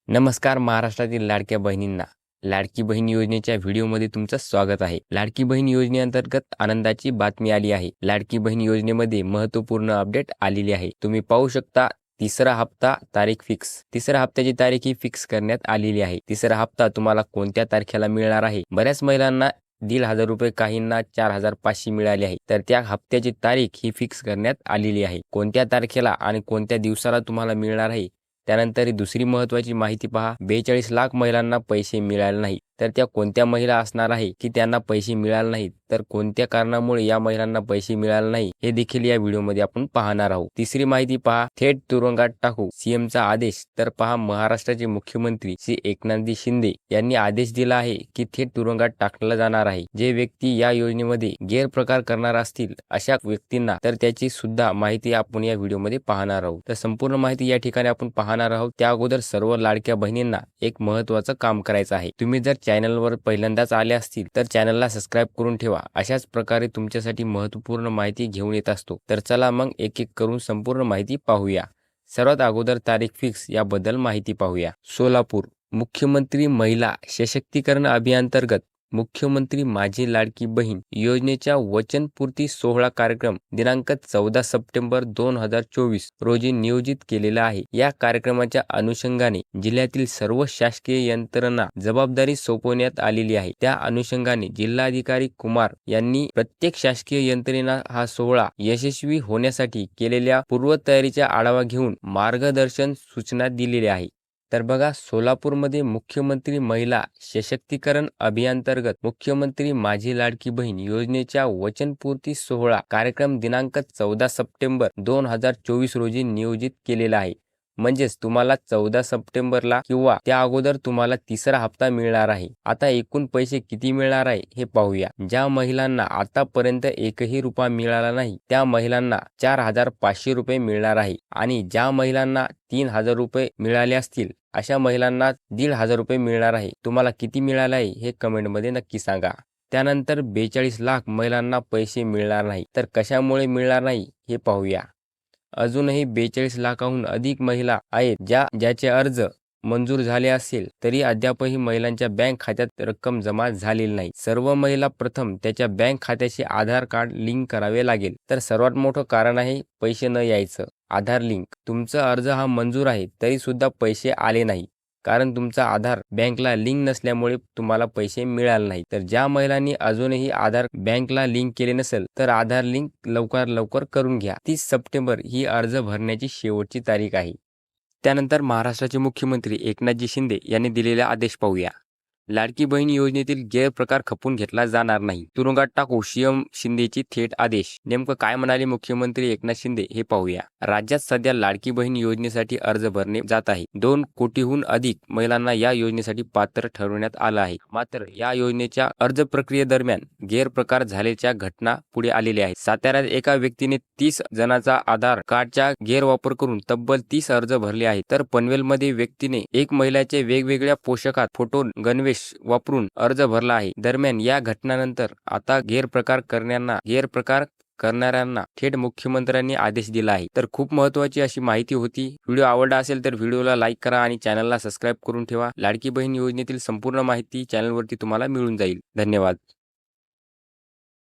नमस्कार महाराष्ट्रातील लाडक्या बहिणींना, लाडकी बहीण योजनेच्या व्हिडिओमध्ये तुमचं स्वागत आहे. लाडकी बहीण योजनेअंतर्गत आनंदाची बातमी आली आहे. लाडकी बहीण योजनेमध्ये महत्त्वपूर्ण अपडेट आलेली आहे. तुम्ही पाहू शकता तिसरा हप्ता तारीख फिक्स. तिसऱ्या हप्त्याची तारीख ही फिक्स करण्यात आलेली आहे. तिसरा हप्ता तुम्हाला कोणत्या तारखेला मिळणार आहे? बऱ्याच महिलांना 1,500 रुपये, काहींना 4,500 मिळाले आहे. तर त्या हप्त्याची तारीख ही फिक्स करण्यात आलेली आहे. कोणत्या तारखेला आणि कोणत्या दिवसाला तुम्हाला मिळणार आहे? त्यानंतर दुसरी महत्त्वाची माहिती पहा. 42 लाख महिलांना पैसे मिळाले नाही. तर त्या कोणत्या महिला असणार आहे की त्यांना पैसे मिळाले नाहीत? तर कोणत्या कारणामुळे या महिलांना पैसे मिळाले नाही हे देखील या व्हिडिओमध्ये आपण पाहणार आहोत. तिसरी माहिती पहा. थेट तुरुंगात टाकू, सीएमचा आदेश. तर पहा, महाराष्ट्राचे मुख्यमंत्री श्री एकनाथजी शिंदे यांनी आदेश दिला आहे की थेट तुरुंगात टाकलं जाणार आहे. जे व्यक्ती या योजनेमध्ये गैरप्रकार करणार असतील अशा व्यक्तींना, तर त्याची सुद्धा माहिती आपण या व्हिडिओमध्ये पाहणार आहोत. तर संपूर्ण माहिती या ठिकाणी आपण पाहणार आहोत. त्या अगोदर सर्व लाडक्या बहिणींना एक महत्त्वाचं काम करायचं आहे. तुम्ही जर चॅनलवर पहिल्यांदाच आले असतील तर चॅनलला सबस्क्राईब करून ठेवा. अशाच प्रकारे तुमच्यासाठी महत्त्वपूर्ण माहिती घेऊन येत असतो. तर चला मग एक एक करून संपूर्ण माहिती पाहूया. सर्वात अगोदर तारीख फिक्स याबद्दल माहिती पाहूया. सोलापूर. मुख्यमंत्री महिला सशक्तीकरण अभियानांतर्गत मुख्यमंत्री माझी लाडकी बहीण योजनेच्या वचनपूर्ती सोहळा कार्यक्रम दिनांक 14 सप्टेंबर 2024 रोजी नियोजित केलेला आहे. या कार्यक्रमाच्या अनुषंगाने जिल्ह्यातील सर्व शासकीय यंत्रणा जबाबदारी सोपवण्यात आलेली आहे. त्या अनुषंगाने जिल्हाधिकारी कुमार यांनी प्रत्येक शासकीय यंत्रणेला हा सोहळा यशस्वी होण्यासाठी केलेल्या पूर्वतयारीचा आढावा घेऊन मार्गदर्शन सूचना दिलेल्या आहे. तर बघा, सोलापूरमध्ये मुख्यमंत्री महिला सशक्तीकरण अभियानांतर्गत मुख्यमंत्री माझी लाडकी बहीण योजनेच्या वचनपूर्ती सोहळा कार्यक्रम दिनांक 14 सप्टेंबर 2024 रोजी नियोजित केलेला आहे. म्हणजेच तुम्हाला 14 सप्टेंबरला किंवा त्या अगोदर तुम्हाला तिसरा हप्ता मिळणार आहे. आता एकूण पैसे किती मिळणार आहे हे पाहूया. ज्या महिलांना आतापर्यंत एकही रुपया मिळाला नाही त्या महिलांना 4,500 रुपये मिळणार आहे. आणि ज्या महिलांना 3,000 रुपये मिळाले असतील अशा महिलांना 1,500 रुपये मिळणार आहे. तुम्हाला किती मिळाले आहे हे कमेंटमध्ये नक्की सांगा. त्यानंतर 42 लाख महिलांना पैसे मिळणार नाही. तर कशामुळे मिळणार नाही हे पाहूया. अजूनही 42 लाखाहून अधिक महिला आहेत ज्याचे अर्ज मंजूर झाले असेल तरी अद्यापही महिलांच्या बँक खात्यात रक्कम जमा झालेली नाही. सर्व महिला प्रथम त्याच्या बँक खात्याशी आधार कार्ड लिंक करावे लागेल. तर सर्वात मोठं कारण आहे पैसे न यायचं. आधार लिंक. तुमचा अर्ज हा मंजूर आहे तरी सुद्धा पैसे आले नाही, कारण तुमचा आधार बँकला लिंक नसल्यामुळे तुम्हाला पैसे मिळाले नाही. तर ज्या महिलांनी अजूनही आधार बँकला लिंक केले नसेल तर आधार लिंक लवकर करून घ्या. 30 सप्टेंबर ही अर्ज भरण्याची शेवटची तारीख आहे. त्यानंतर महाराष्ट्राचे मुख्यमंत्री एकनाथजी शिंदे यांनी दिलेला आदेश पाहूया. लाडकी बहीण योजनेतील गैरप्रकार खपून घेतला जाणार नाही. तुरुंगात टाकू, सीएम शिंदेची थेट आदेश. नेमकं काय म्हणाले मुख्यमंत्री एकनाथ शिंदे हे पाहूया. राज्यात सध्या लाडकी बहीण योजनेसाठी अर्ज भरणे जात आहे. 2 कोटीहून अधिक महिलांना या योजनेसाठी पात्र ठरवण्यात आलं आहे. मात्र या योजनेच्या अर्ज प्रक्रियेदरम्यान गैरप्रकार झाल्याच्या घटना पुढे आलेल्या आहेत. साताऱ्यात एका व्यक्तीने 30 जणांचा आधार कार्डचा गैरवापर करून तब्बल 30 अर्ज भरले आहेत. तर पनवेलमध्ये व्यक्तीने एक महिलाचे वेगवेगळ्या पोशाखात फोटो गणवेश वापरून अर्ज भरला आहे. दरम्यान या घटनानंतर आता गैरप्रकार करणाऱ्यांना थेट मुख्यमंत्र्यांनी आदेश दिला आहे. तर खूप महत्त्वाची अशी माहिती होती. व्हिडिओ आवडला असेल तर व्हिडिओला लाईक करा आणि चॅनलला सबस्क्राईब करून ठेवा. लाडकी बहीण योजनेतील संपूर्ण माहिती चॅनलवरती तुम्हाला मिळून जाईल. धन्यवाद.